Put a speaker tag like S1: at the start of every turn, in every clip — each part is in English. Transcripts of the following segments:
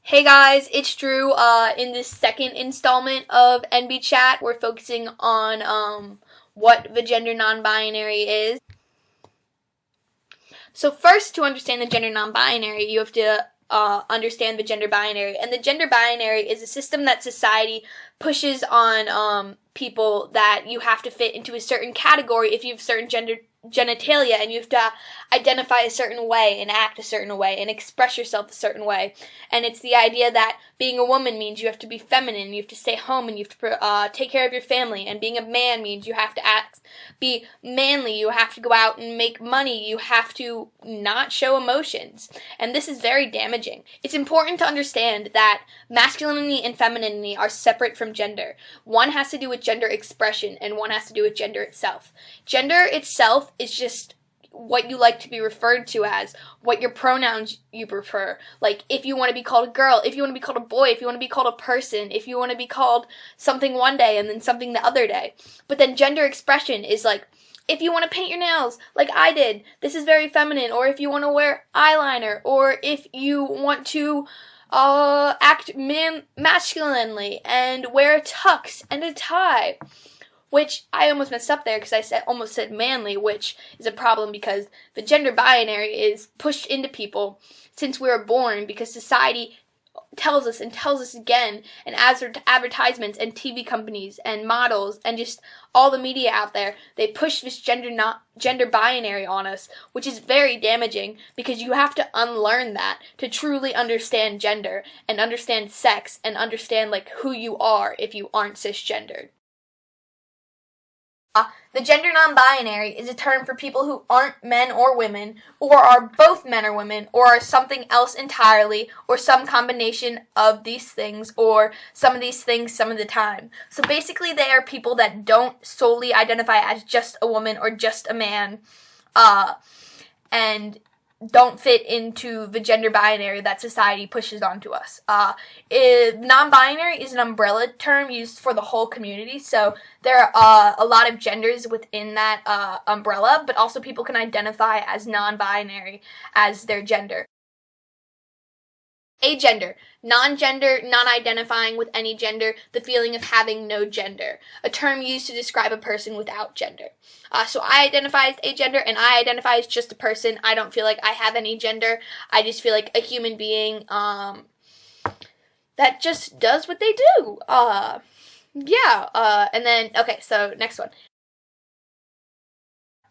S1: Hey guys, it's Drew. In this second installment of NB Chat, we're focusing on what the gender non-binary is. So first, to understand the gender non-binary, you have to understand the gender binary. And the gender binary is a system that society pushes on people that you have to fit into a certain category if you have certain genitalia, and you have to identify a certain way and act a certain way and express yourself a certain way. And it's the idea that being a woman means you have to be feminine, you have to stay home, and you have to take care of your family. And being a man means you have to be manly, you have to go out and make money, you have to not show emotions. And this is very damaging. It's important to understand that masculinity and femininity are separate from gender. One has to do with gender expression, and one has to do with gender itself. Gender itself is just what you like to be referred to as, what your pronouns you prefer. Like, if you want to be called a girl, if you want to be called a boy, if you want to be called a person, if you want to be called something one day and then something the other day. But then gender expression is like, if you want to paint your nails like I did, this is very feminine. Or if you want to wear eyeliner, or if you want to act masculinely and wear a tux and a tie. Which I almost messed up there because I almost said manly, which is a problem because the gender binary is pushed into people since we were born, because society tells us and tells us again, and advertisements and TV companies and models and just all the media out there, they push this gender binary on us, which is very damaging because you have to unlearn that to truly understand gender and understand sex and understand like who you are if you aren't cisgendered. The gender non-binary is a term for people who aren't men or women, or are both men or women, or are something else entirely, or some combination of these things, or some of these things some of the time. So basically they are people that don't solely identify as just a woman or just a man, and don't fit into the gender binary that society pushes onto us. Non-binary is an umbrella term used for the whole community, so there are a lot of genders within that umbrella, but also people can identify as non-binary as their gender. Agender, non-gender, non-identifying with any gender, the feeling of having no gender, a term used to describe a person without gender. So I identify as agender, and I identify as just a person. I don't feel like I have any gender. I just feel like a human being that just does what they do. And then, okay, so next one.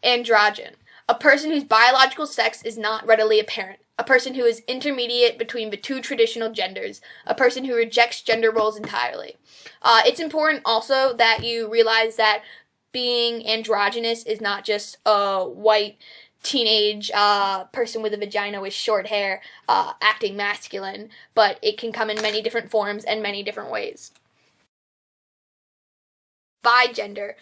S1: Androgen, a person whose biological sex is not readily apparent. A person who is intermediate between the two traditional genders. A person who rejects gender roles entirely. It's important also that you realize that being androgynous is not just a white teenage person with a vagina with short hair acting masculine, but it can come in many different forms and many different ways. Bigender,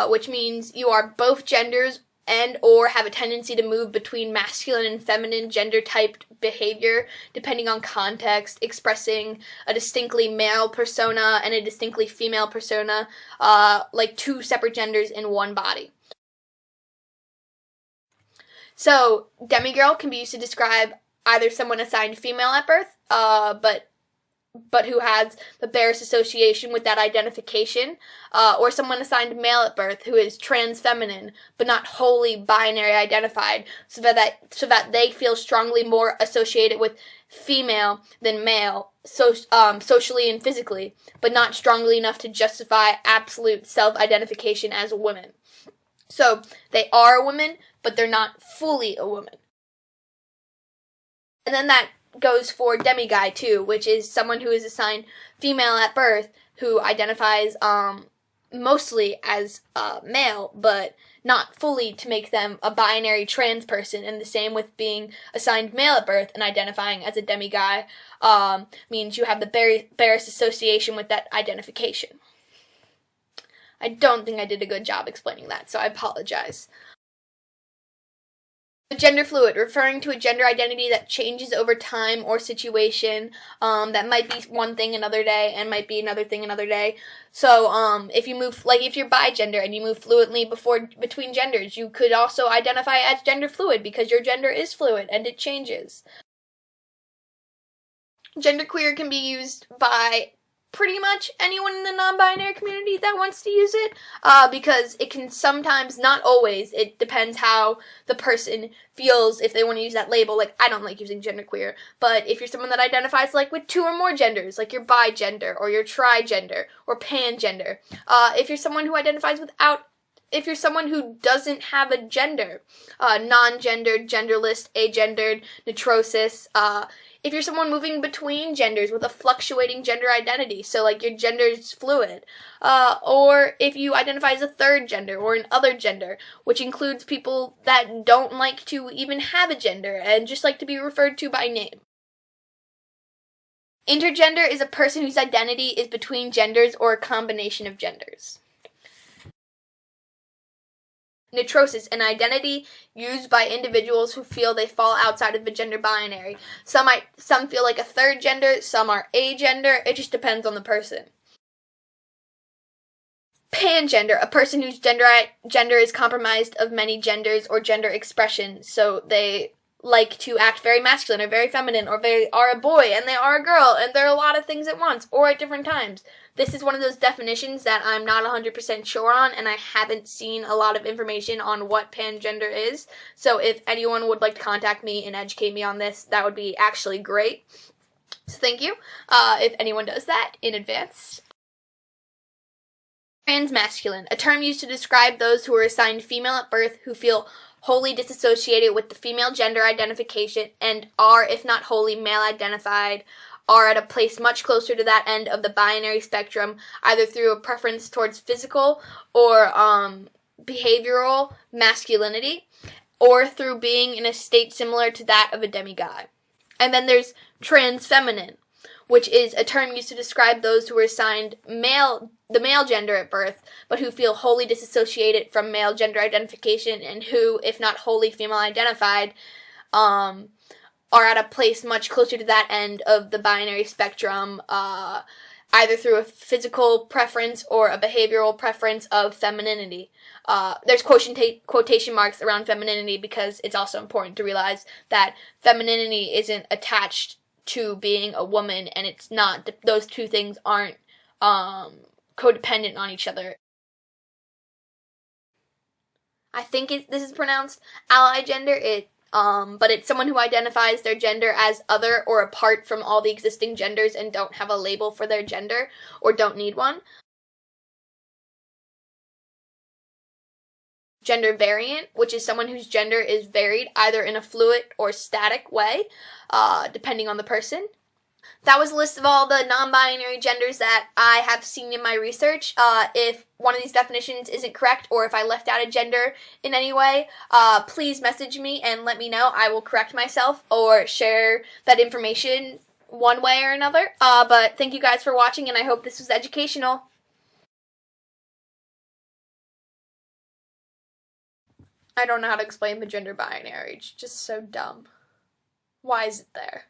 S1: which means you are both genders and or have a tendency to move between masculine and feminine gender-typed behavior depending on context, expressing a distinctly male persona and a distinctly female persona, like two separate genders in one body. So, demigirl can be used to describe either someone assigned female at birth, but who has the barest association with that identification, or someone assigned male at birth who is trans-feminine, but not wholly binary identified, so that they feel strongly more associated with female than male, socially and physically, but not strongly enough to justify absolute self-identification as a woman. So, they are a woman, but they're not fully a woman. And then that goes for demiguy too, which is someone who is assigned female at birth, who identifies mostly as male, but not fully to make them a binary trans person. And the same with being assigned male at birth and identifying as a demiguy, means you have the barest association with that identification. I don't think I did a good job explaining that, so I apologize. Gender fluid, referring to a gender identity that changes over time or situation, that might be one thing another day and might be another thing another day. So, if you're bigender and you move fluidly between genders, you could also identify as gender fluid because your gender is fluid and it changes. Genderqueer can be used by pretty much anyone in the non-binary community that wants to use it, because it can sometimes, not always, it depends how the person feels if they want to use that label. Like, I don't like using genderqueer, but if you're someone that identifies like with 2 or more genders, like you're bigender or you're trigender or pangender, if you're someone who identifies without, if you're someone who doesn't have a gender, non-gendered, genderless, agendered, neutrosis, if you're someone moving between genders with a fluctuating gender identity, so like your gender is fluid, or if you identify as a third gender or an other gender, which includes people that don't like to even have a gender and just like to be referred to by name. Intergender is a person whose identity is between genders or a combination of genders. Neutrosis, an identity used by individuals who feel they fall outside of the gender binary. Some feel like a third gender, some are agender. It just depends on the person. Pangender, a person whose gender is compromised of many genders or gender expressions. So they like to act very masculine or very feminine, or they are a boy and they are a girl and they're a lot of things at once or at different times. This is one of those definitions that I'm not 100% sure on, and I haven't seen a lot of information on what pangender is. So if anyone would like to contact me and educate me on this, that would be actually great. So thank you if anyone does that in advance. Transmasculine, a term used to describe those who are assigned female at birth who feel wholly disassociated with the female gender identification and are, if not wholly male identified, are at a place much closer to that end of the binary spectrum, either through a preference towards physical or behavioral masculinity, or through being in a state similar to that of a demigod. And then there's transfeminine, which is a term used to describe those who are assigned the male gender at birth, but who feel wholly disassociated from male gender identification and who, if not wholly female identified, are at a place much closer to that end of the binary spectrum, either through a physical preference or a behavioral preference of femininity. There's quotation marks around femininity because it's also important to realize that femininity isn't attached to being a woman, and it's not, those two things aren't codependent on each other. I think this is pronounced ally gender, but it's someone who identifies their gender as other or apart from all the existing genders and don't have a label for their gender or don't need one. Gender variant, which is someone whose gender is varied either in a fluid or static way, depending on the person. That was a list of all the non-binary genders that I have seen in my research. If one of these definitions isn't correct or if I left out a gender in any way, please message me and let me know. I will correct myself or share that information one way or another. But thank you guys for watching, and I hope this was educational. I don't know how to explain the gender binary. It's just so dumb. Why is it there?